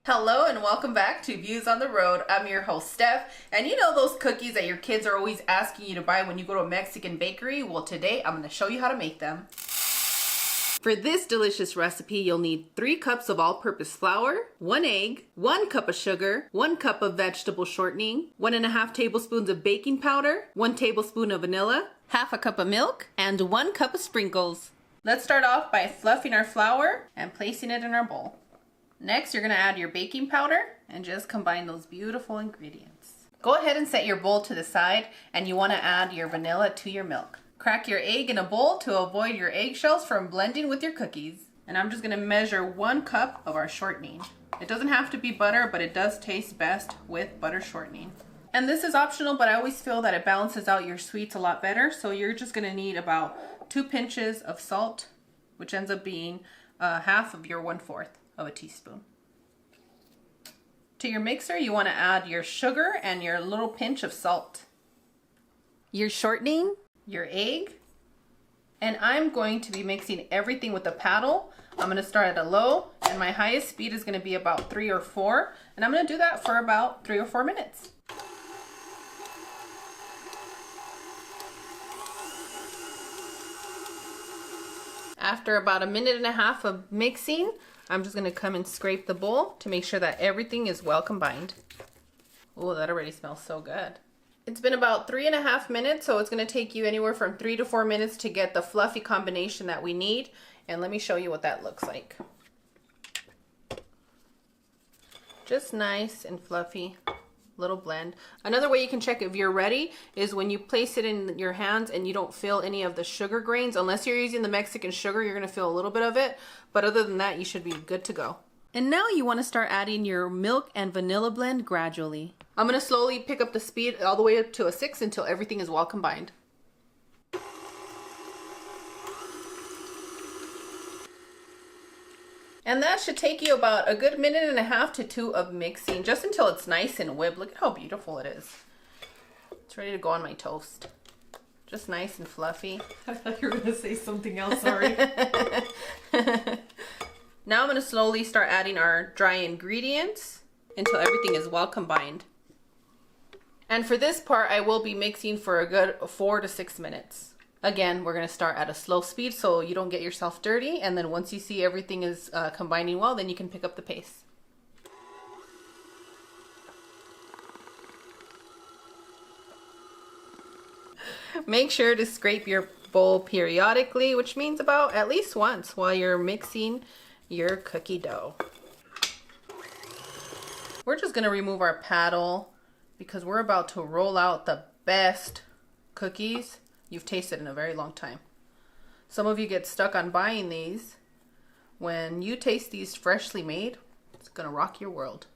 Hello and welcome back to Views on the Road. I'm your host Steph, and you know those cookies that your kids are always asking you to buy when you go to a Mexican bakery? Well, today I'm going to show you how to make them. For this delicious recipe, you'll need 3 cups of all-purpose flour, 1 egg, 1 cup of sugar, 1 cup of vegetable shortening, 1.5 tablespoons of baking powder, 1 tablespoon of vanilla, half a cup of milk, and 1 cup of sprinkles. Let's start off by fluffing our flour and placing it in our bowl. Next, you're going to add your baking powder and just combine those beautiful ingredients. Go ahead and set your bowl to the side, and you want to add your vanilla to your milk. Crack your egg in a bowl to avoid your eggshells from blending with your cookies. And I'm just going to measure 1 cup of our shortening. It doesn't have to be butter, but it does taste best with butter shortening. And this is optional, but I always feel that it balances out your sweets a lot better. So you're just going to need about 2 pinches of salt, which ends up being half of your 1/4 of a teaspoon. To your mixer, you want to add your sugar and your little pinch of salt, your shortening, your egg, and I'm going to be mixing everything with a paddle. I'm going to start at a low, and my highest speed is going to be about 3 or 4, and I'm going to do that for about 3 or 4 minutes. After about 1.5 minutes of mixing, I'm just going to come and scrape the bowl to make sure that everything is well combined. Oh, that already smells so good. It's been about 3.5 minutes, so it's going to take you anywhere from 3 to 4 minutes to get the fluffy combination that we need. And let me show you what that looks like. Just nice and fluffy. Little blend. Another way you can check if you're ready is when you place it in your hands and you don't feel any of the sugar grains. Unless you're using the Mexican sugar, you're going to feel a little bit of it, but other than that, you should be good to go. And now you want to start adding your milk and vanilla blend gradually. I'm going to slowly pick up the speed all the way up to a 6 until everything is well combined. And that should take you about a good 1.5 to 2 of mixing, just until it's nice and whipped. Look at how beautiful it is. It's ready to go on my toast. Just nice and fluffy. I thought you were going to say something else, sorry. Now I'm going to slowly start adding our dry ingredients until everything is well combined. And for this part, I will be mixing for a good 4 to 6 minutes. Again, we're going to start at a slow speed so you don't get yourself dirty, and then once you see everything is combining well, then you can pick up the pace. Make sure to scrape your bowl periodically, which means about at least once while you're mixing your cookie dough. We're just going to remove our paddle because we're about to roll out the best cookies you've tasted in a very long time. Some of you get stuck on buying these. When you taste these freshly made, it's gonna rock your world.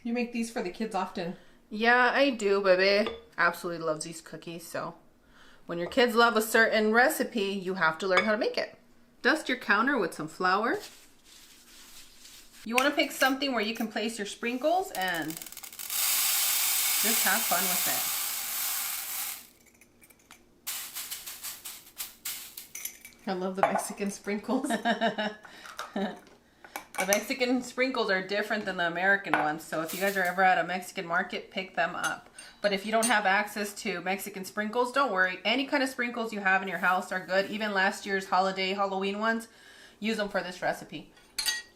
You make these for the kids often. Yeah, I do, baby. Absolutely loves these cookies. So when your kids love a certain recipe, you have to learn how to make it. Dust your counter with some flour. You want to pick something where you can place your sprinkles and just have fun with it. I love the Mexican sprinkles. The Mexican sprinkles are different than the American ones, so if you guys are ever at a Mexican market, pick them up. But if you don't have access to Mexican sprinkles, don't worry. Any kind of sprinkles you have in your house are good. Even last year's Halloween ones, use them for this recipe.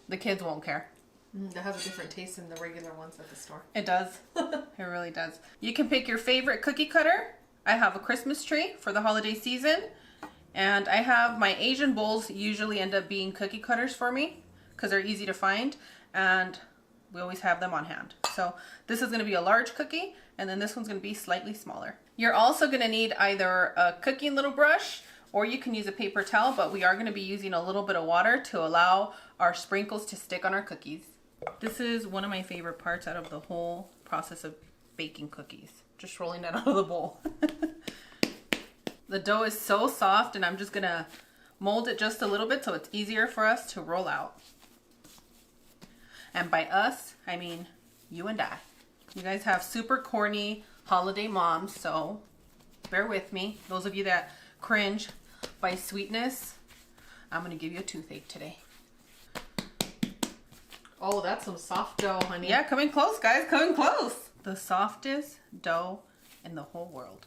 The kids won't care. That has a different taste than the regular ones at the store. It does. It really does. You can pick your favorite cookie cutter. I have a Christmas tree for the holiday season. And I have my Asian bowls usually end up being cookie cutters for me because they're easy to find and we always have them on hand. So this is going to be a large cookie and then this one's going to be slightly smaller. You're also going to need either a cooking little brush or you can use a paper towel, but we are going to be using a little bit of water to allow our sprinkles to stick on our cookies. This is one of my favorite parts out of the whole process of baking cookies. Just rolling that out of the bowl. The dough is so soft and I'm just going to mold it just a little bit so it's easier for us to roll out. And by us, I mean you and I. You guys have super corny holiday moms, so bear with me. Those of you that cringe by sweetness, I'm going to give you a toothache today. Oh, that's some soft dough, honey. Yeah, coming close, guys. Coming close. The softest dough in the whole world.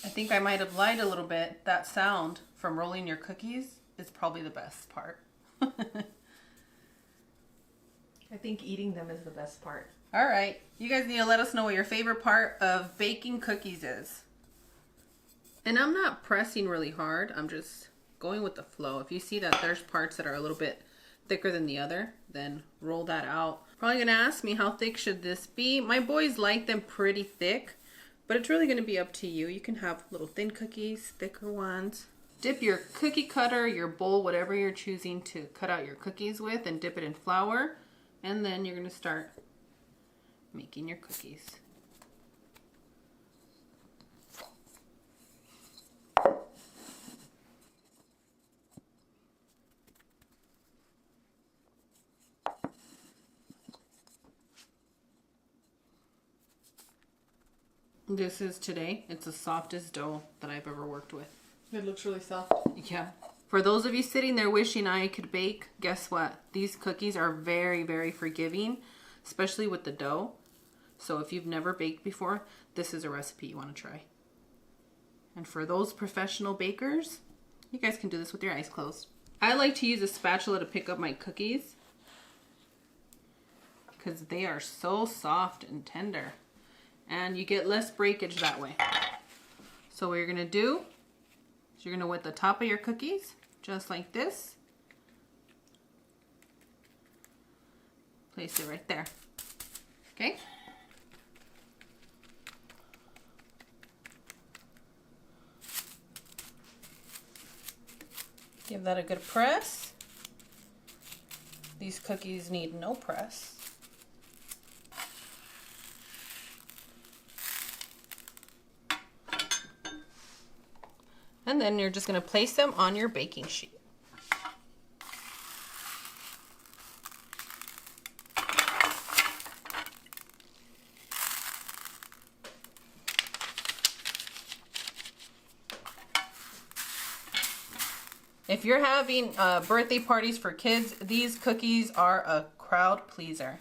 I think I might have lied a little bit. That sound from rolling your cookies is probably the best part. I think eating them is the best part. All right. You guys need to let us know what your favorite part of baking cookies is. And I'm not pressing really hard. I'm just going with the flow. If you see that there's parts that are a little bit thicker than the other, then roll that out. Probably going to ask me how thick should this be. My boys like them pretty thick, but it's really going to be up to you. You can have little thin cookies, thicker ones. Dip your cookie cutter, your bowl, whatever you're choosing to cut out your cookies with, and dip it in flour. And then you're going to start making your cookies. This is today. It's the softest dough that I've ever worked with. It looks really soft. Yeah. For those of you sitting there wishing I could bake, guess what? These cookies are very, very forgiving, especially with the dough. So if you've never baked before, this is a recipe you want to try. And for those professional bakers, you guys can do this with your eyes closed. I like to use a spatula to pick up my cookies because they are so soft and tender. And you get less breakage that way. So what you're going to do is you're going to wet the top of your cookies just like this. Place it right there. Okay? Give that a good press. These cookies need no press. And then you're just going to place them on your baking sheet. If you're having birthday parties for kids, these cookies are a crowd pleaser.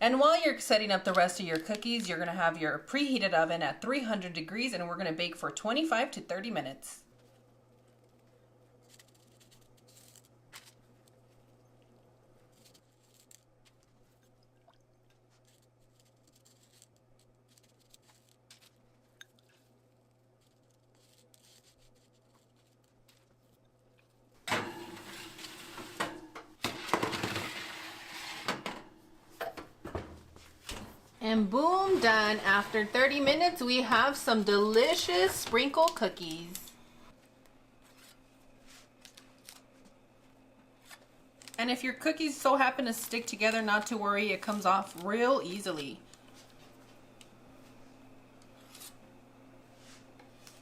And while you're setting up the rest of your cookies, you're going to have your preheated oven at 300 degrees and we're going to bake for 25 to 30 minutes. And boom, done. After 30 minutes, we have some delicious sprinkle cookies. And if your cookies so happen to stick together, not to worry, it comes off real easily.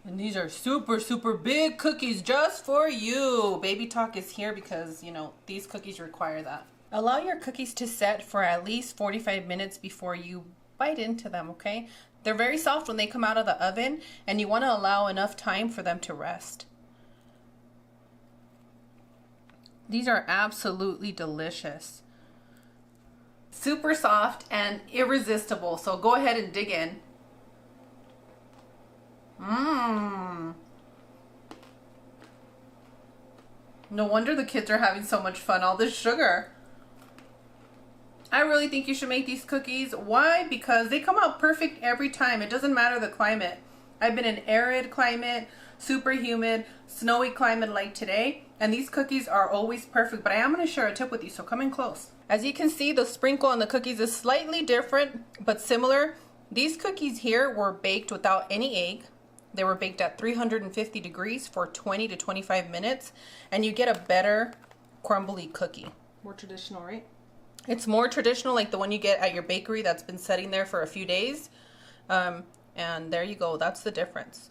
And these are super, super big cookies just for you. Baby Talk is here because, you know, these cookies require that. Allow your cookies to set for at least 45 minutes before you bite into them, okay? They're very soft when they come out of the oven, and you want to allow enough time for them to rest. These are absolutely delicious. Super soft and irresistible, so go ahead and dig in. Mmm. No wonder the kids are having so much fun, all this sugar. I really think you should make these cookies. Why? Because they come out perfect every time. It doesn't matter the climate. I've been in arid climate, super humid, snowy climate like today, and these cookies are always perfect. But I am going to share a tip with you, so come in close. As you can see, the sprinkle on the cookies is slightly different, but similar. These cookies here were baked without any egg. They were baked at 350 degrees for 20 to 25 minutes, and you get a better crumbly cookie. More traditional, right? It's more traditional, like the one you get at your bakery that's been sitting there for a few days. And there you go. That's the difference.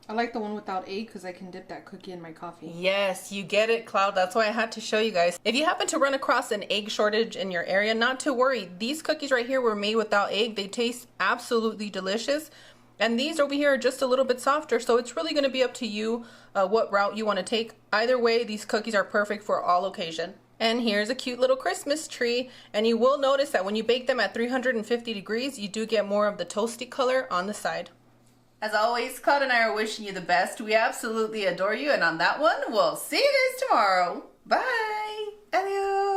I like the one without egg because I can dip that cookie in my coffee. Yes, you get it, Cloud. That's why I had to show you guys. If you happen to run across an egg shortage in your area, not to worry. These cookies right here were made without egg. They taste absolutely delicious. And these over here are just a little bit softer, so it's really going to be up to you what route you want to take. Either way, these cookies are perfect for all occasion. And here's a cute little Christmas tree. And you will notice that when you bake them at 350 degrees, you do get more of the toasty color on the side. As always, Cloud and I are wishing you the best. We absolutely adore you. And on that one, we'll see you guys tomorrow. Bye. Adios.